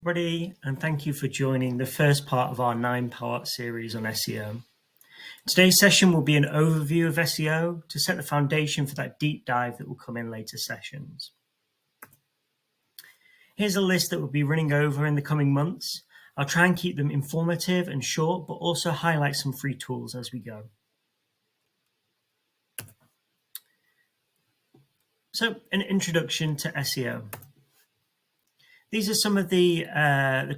Everybody, and thank you for joining the first part of our 9-part series on SEO. Today's session will be an overview of SEO to set the foundation for that deep dive that will come in later sessions. Here's a list that we'll be running over in the coming months. I'll try and keep them informative and short, but also highlight some free tools as we go. So, an introduction to SEO. These are some of the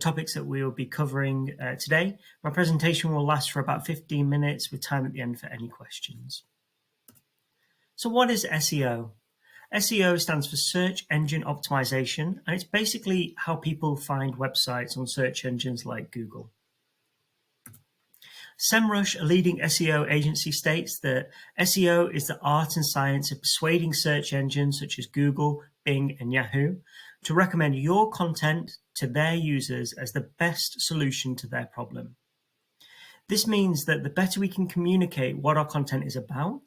topics that we will be covering today. My presentation will last for about 15 minutes with time at the end for any questions. So what is SEO? SEO stands for Search Engine Optimization, and it's basically how people find websites on search engines like Google. SEMrush, a leading SEO agency, states that SEO is the art and science of persuading search engines such as Google, Bing, and Yahoo to recommend your content to their users as the best solution to their problem. This means that the better we can communicate what our content is about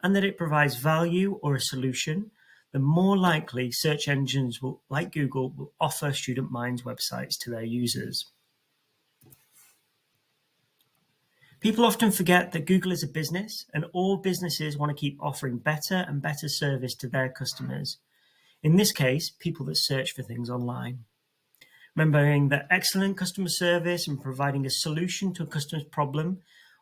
and that it provides value or a solution, the more likely search engines like Google will offer Student Minds websites to their users. People often forget that Google is a business and all businesses want to keep offering better and better service to their customers. In this case, people that search for things online. Remembering that excellent customer service and providing a solution to a customer's problem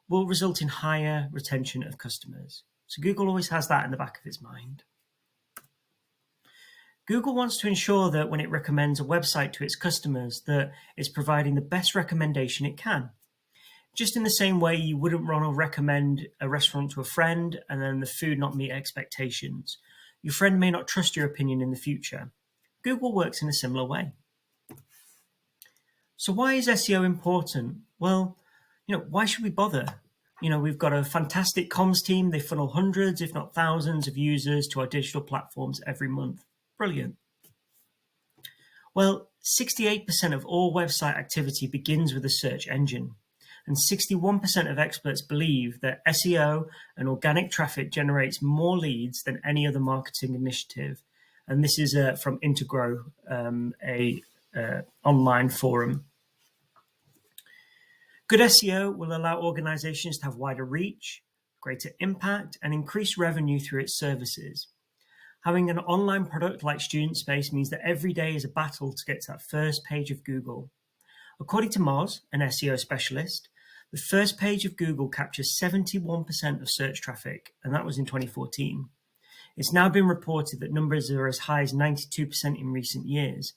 will result in higher retention of customers. So Google always has that in the back of its mind. Google wants to ensure that when it recommends a website to its customers, that it's providing the best recommendation it can. Just in the same way you wouldn't want to recommend a restaurant to a friend and then the food not meet expectations. Your friend may not trust your opinion in the future. Google works in a similar way. So why is SEO important? Well, why should we bother? We've got a fantastic comms team. They funnel hundreds, if not thousands of users to our digital platforms every month. Brilliant. Well, 68% of all website activity begins with a search engine. And 61% of experts believe that SEO and organic traffic generates more leads than any other marketing initiative. And this is from Intergrow, a online forum. Good SEO will allow organizations to have wider reach, greater impact, and increased revenue through its services. Having an online product like Student Space means that every day is a battle to get to that first page of Google. According to Moz, an SEO specialist, the first page of Google captures 71% of search traffic, and that was in 2014. It's now been reported that numbers are as high as 92% in recent years.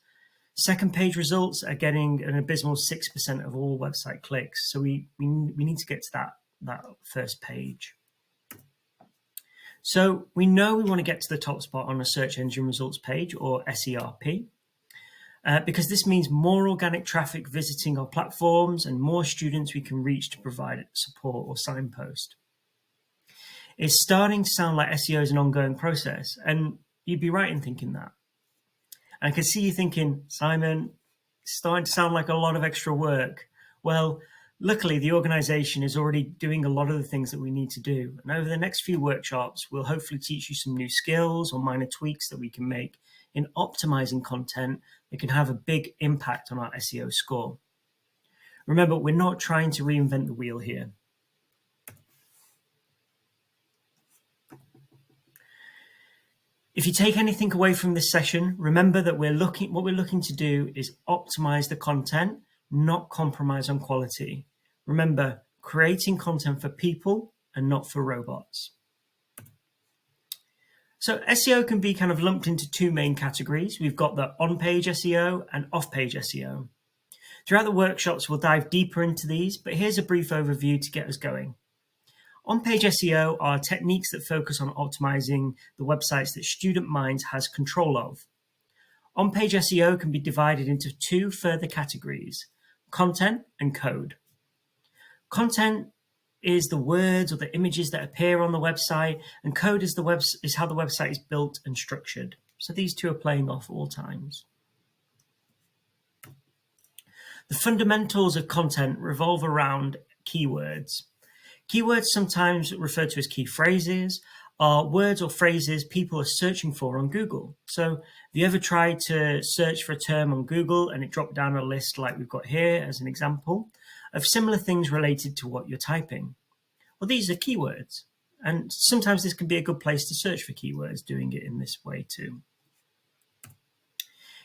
Second page results are getting an abysmal 6% of all website clicks, so we need to get to that first page. So we know we want to get to the top spot on a search engine results page, or SERP. Because this means more organic traffic visiting our platforms and more students we can reach to provide support or signpost. It's starting to sound like SEO is an ongoing process, and you'd be right in thinking that. And I can see you thinking, Simon, it's starting to sound like a lot of extra work. Well, luckily, the organization is already doing a lot of the things that we need to do. And over the next few workshops, we'll hopefully teach you some new skills or minor tweaks that we can make in optimizing content that can have a big impact on our SEO score. Remember, we're not trying to reinvent the wheel here. If you take anything away from this session, remember that what we're looking to do is optimize the content, not compromise on quality. Remember, creating content for people and not for robots. So SEO can be kind of lumped into two main categories. We've got the on-page SEO and off-page SEO. Throughout the workshops, we'll dive deeper into these, but here's a brief overview to get us going. On-page SEO are techniques that focus on optimizing the websites that Student Minds has control of. On-page SEO can be divided into two further categories: content and code. Content is the words or the images that appear on the website, and code is how the website is built and structured. So these two are playing off at all times. The fundamentals of content revolve around keywords. Keywords, sometimes referred to as key phrases, are words or phrases people are searching for on Google. So have you ever tried to search for a term on Google and it dropped down a list like we've got here as an example of similar things related to what you're typing? Well, these are keywords. And sometimes this can be a good place to search for keywords, doing it in this way too.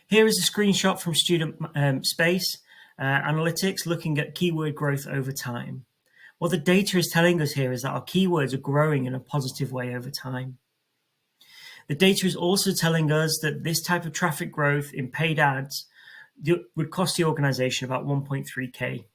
Here is a screenshot from Student Space Analytics looking at keyword growth over time. What the data is telling us here is that our keywords are growing in a positive way over time. The data is also telling us that this type of traffic growth in paid ads would cost the organization about 1.3K.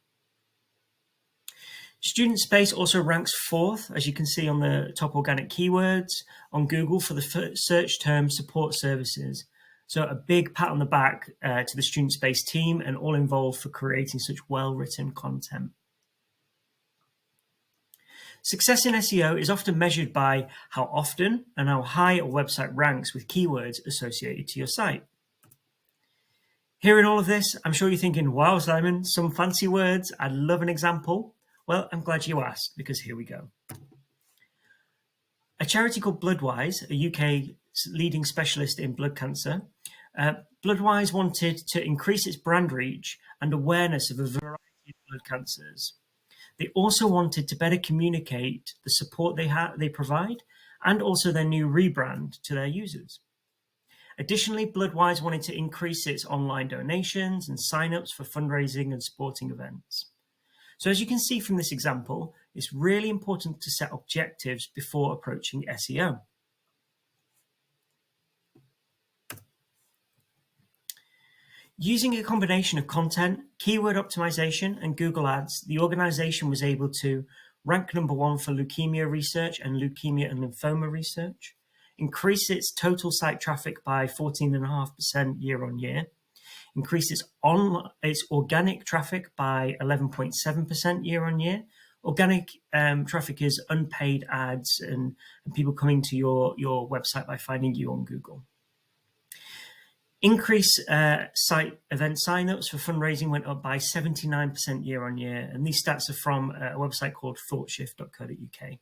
Student Space also ranks 4th, as you can see on the top organic keywords on Google for the search term support services. So a big pat on the back to the Student Space team and all involved for creating such well-written content. Success in SEO is often measured by how often and how high a website ranks with keywords associated to your site. Hearing all of this, I'm sure you're thinking, wow, Simon, some fancy words. I'd love an example. Well, I'm glad you asked, because here we go. A charity called Bloodwise, a UK leading specialist in blood cancer, Bloodwise wanted to increase its brand reach and awareness of a variety of blood cancers. They also wanted to better communicate the support they provide and also their new rebrand to their users. Additionally, Bloodwise wanted to increase its online donations and signups for fundraising and sporting events. So as you can see from this example, it's really important to set objectives before approaching SEO. Using a combination of content, keyword optimization, and Google Ads, the organization was able to rank #1 for leukemia research and leukemia and lymphoma research, increase its total site traffic by 14.5% year on year, increase its organic traffic by 11.7% year on year. Organic traffic is unpaid ads and people coming to your website by finding you on Google. Increase site event signups for fundraising went up by 79% year on year, and these stats are from a website called thoughtshift.co.uk.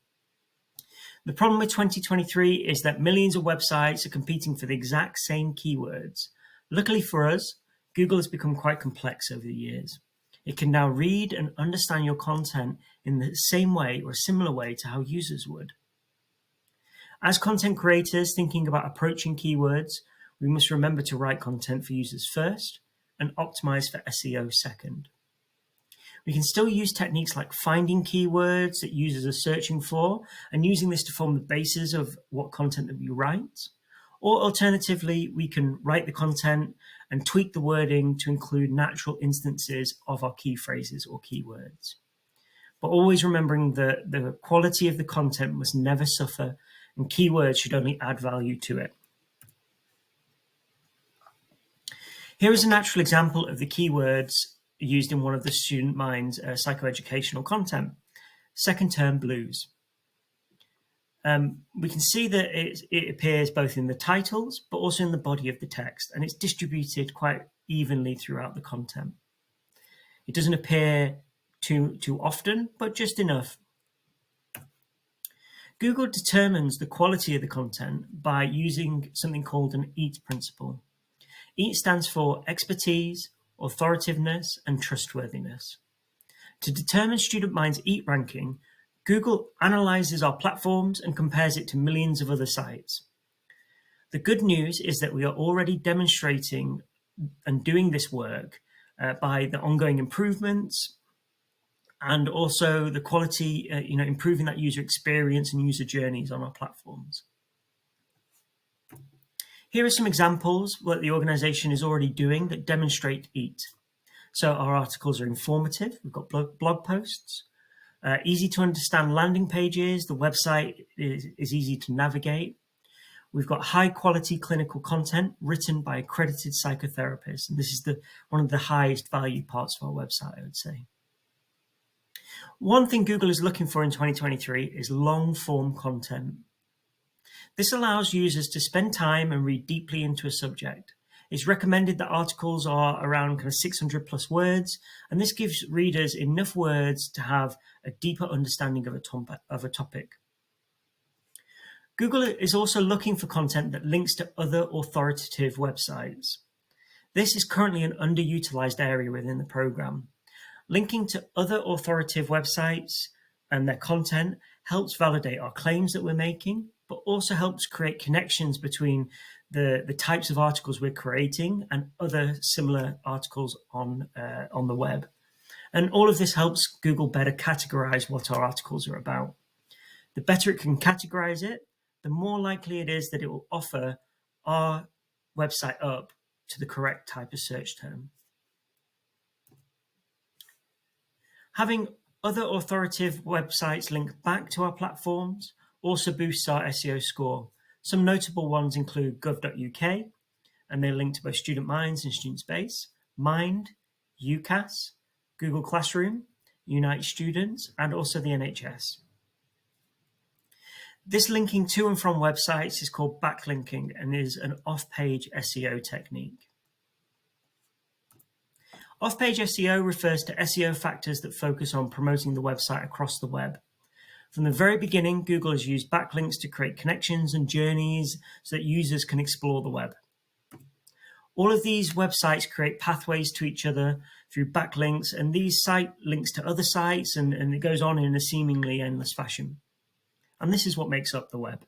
The problem with 2023 is that millions of websites are competing for the exact same keywords. Luckily for us, Google has become quite complex over the years. It can now read and understand your content in the same way or a similar way to how users would. As content creators thinking about approaching keywords, we must remember to write content for users first and optimize for SEO second. We can still use techniques like finding keywords that users are searching for and using this to form the basis of what content that we write. Or alternatively, we can write the content and tweak the wording to include natural instances of our key phrases or keywords. But always remembering that the quality of the content must never suffer and keywords should only add value to it. Here is a natural example of the keywords used in one of the Student Mind's psychoeducational content, second term blues. We can see that it appears both in the titles, but also in the body of the text, and it's distributed quite evenly throughout the content. It doesn't appear too often, but just enough. Google determines the quality of the content by using something called an EAT principle. EAT stands for expertise, authoritativeness, and trustworthiness. To determine Student Mind's EAT ranking, Google analyzes our platforms and compares it to millions of other sites. The good news is that we are already demonstrating and doing this work by the ongoing improvements and also the quality, improving that user experience and user journeys on our platforms. Here are some examples what the organization is already doing that demonstrate EAT. So our articles are informative. We've got blog posts, easy to understand landing pages. The website is easy to navigate. We've got high quality clinical content written by accredited psychotherapists. And this is one of the highest value parts of our website, I would say. One thing Google is looking for in 2023 is long form content. This allows users to spend time and read deeply into a subject. It's recommended that articles are around kind of 600 plus words, and this gives readers enough words to have a deeper understanding of a topic. Google is also looking for content that links to other authoritative websites. This is currently an underutilized area within the program. Linking to other authoritative websites and their content helps validate our claims that we're making, but also helps create connections between the types of articles we're creating and other similar articles on the web. And all of this helps Google better categorize what our articles are about. The better it can categorize it, the more likely it is that it will offer our website up to the correct type of search term. Having other authoritative websites link back to our platforms also boosts our SEO score. Some notable ones include gov.uk, and they link to both Student Minds and Student Space, Mind, UCAS, Google Classroom, Unite Students, and also the NHS. This linking to and from websites is called backlinking and is an off-page SEO technique. Off-page SEO refers to SEO factors that focus on promoting the website across the web. From the very beginning, Google has used backlinks to create connections and journeys so that users can explore the web. All of these websites create pathways to each other through backlinks, and these site links to other sites, and it goes on in a seemingly endless fashion. And this is what makes up the web.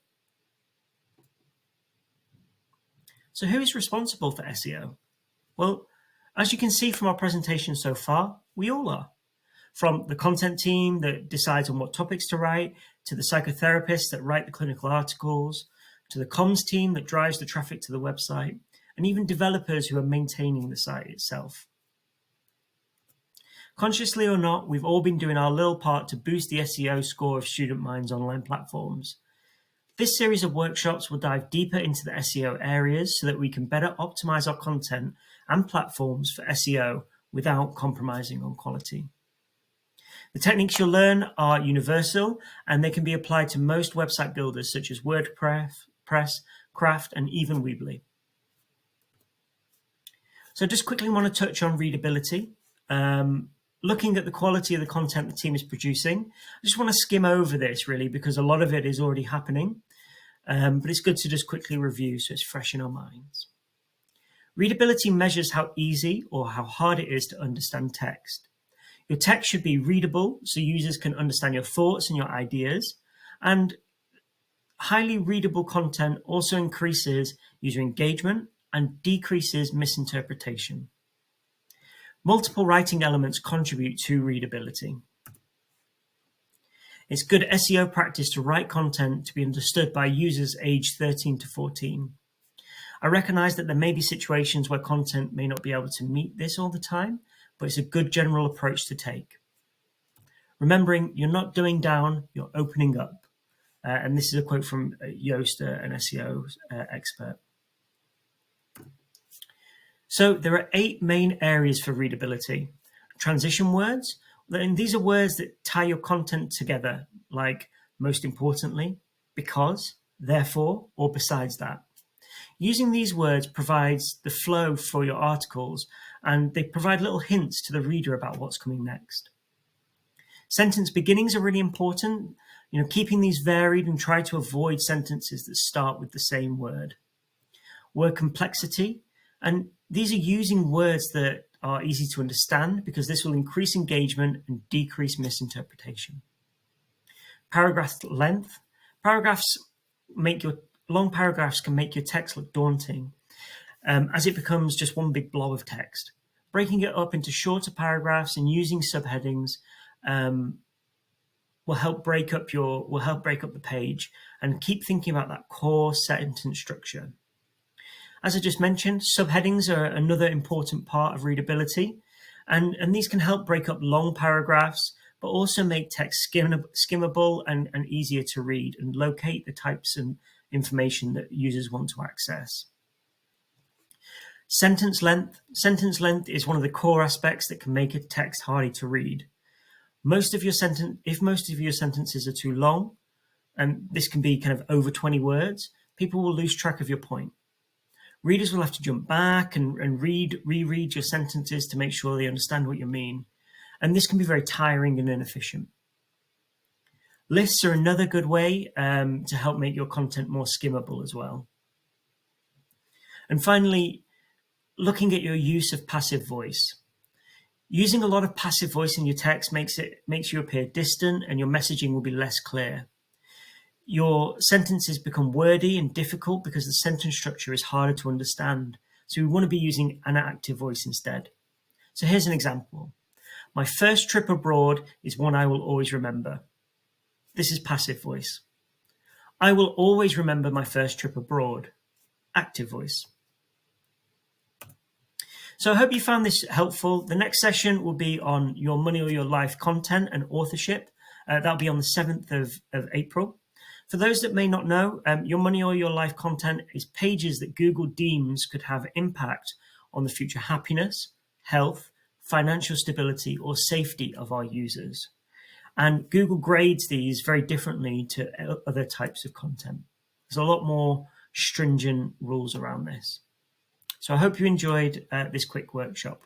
So who is responsible for SEO? Well, as you can see from our presentation so far, we all are. From the content team that decides on what topics to write, to the psychotherapists that write the clinical articles, to the comms team that drives the traffic to the website, and even developers who are maintaining the site itself. Consciously or not, we've all been doing our little part to boost the SEO score of Student Minds online platforms. This series of workshops will dive deeper into the SEO areas so that we can better optimize our content and platforms for SEO without compromising on quality. The techniques you'll learn are universal, and they can be applied to most website builders such as WordPress, Craft, and even Weebly. So just quickly want to touch on readability. Looking at the quality of the content the team is producing, I just want to skim over this really because a lot of it is already happening, but it's good to just quickly review so it's fresh in our minds. Readability measures how easy or how hard it is to understand text. Your text should be readable so users can understand your thoughts and your ideas, and highly readable content also increases user engagement and decreases misinterpretation. Multiple writing elements contribute to readability. It's good SEO practice to write content to be understood by users aged 13 to 14. I recognize that there may be situations where content may not be able to meet this all the time, but it's a good general approach to take. Remembering you're not dumbing down, you're opening up. And this is a quote from Joost, an SEO expert. So there are 8 main areas for readability. Transition words, and these are words that tie your content together, like most importantly, because, therefore, or besides that. Using these words provides the flow for your articles, and they provide little hints to the reader about what's coming next. Sentence beginnings are really important, keeping these varied and try to avoid sentences that start with the same word. Word complexity, and these are using words that are easy to understand because this will increase engagement and decrease misinterpretation. Paragraph length. Long paragraphs can make your text look daunting as it becomes just one big blob of text. Breaking it up into shorter paragraphs and using subheadings will help break up the page, and keep thinking about that core sentence structure. As I just mentioned, subheadings are another important part of readability, and these can help break up long paragraphs, but also make text skimmable and easier to read and locate the types of information that users want to access. Sentence length. Sentence length is one of the core aspects that can make a text harder to read. If most of your sentences are too long, and this can be kind of over 20 words, people will lose track of your point. Readers will have to jump back and reread your sentences to make sure they understand what you mean. And this can be very tiring and inefficient. Lists are another good way to help make your content more skimmable as well. And finally, looking at your use of passive voice. Using a lot of passive voice in your text makes you appear distant, and your messaging will be less clear. Your sentences become wordy and difficult because the sentence structure is harder to understand. So we want to be using an active voice instead. So here's an example. My first trip abroad is one I will always remember. This is passive voice. I will always remember my first trip abroad. Active voice. So I hope you found this helpful. The next session will be on your money or your life content and authorship. That'll be on the 7th of April. For those that may not know, your money or your life content is pages that Google deems could have impact on the future happiness, health, financial stability, or safety of our users. And Google grades these very differently to other types of content. There's a lot more stringent rules around this. So I hope you enjoyed this quick workshop.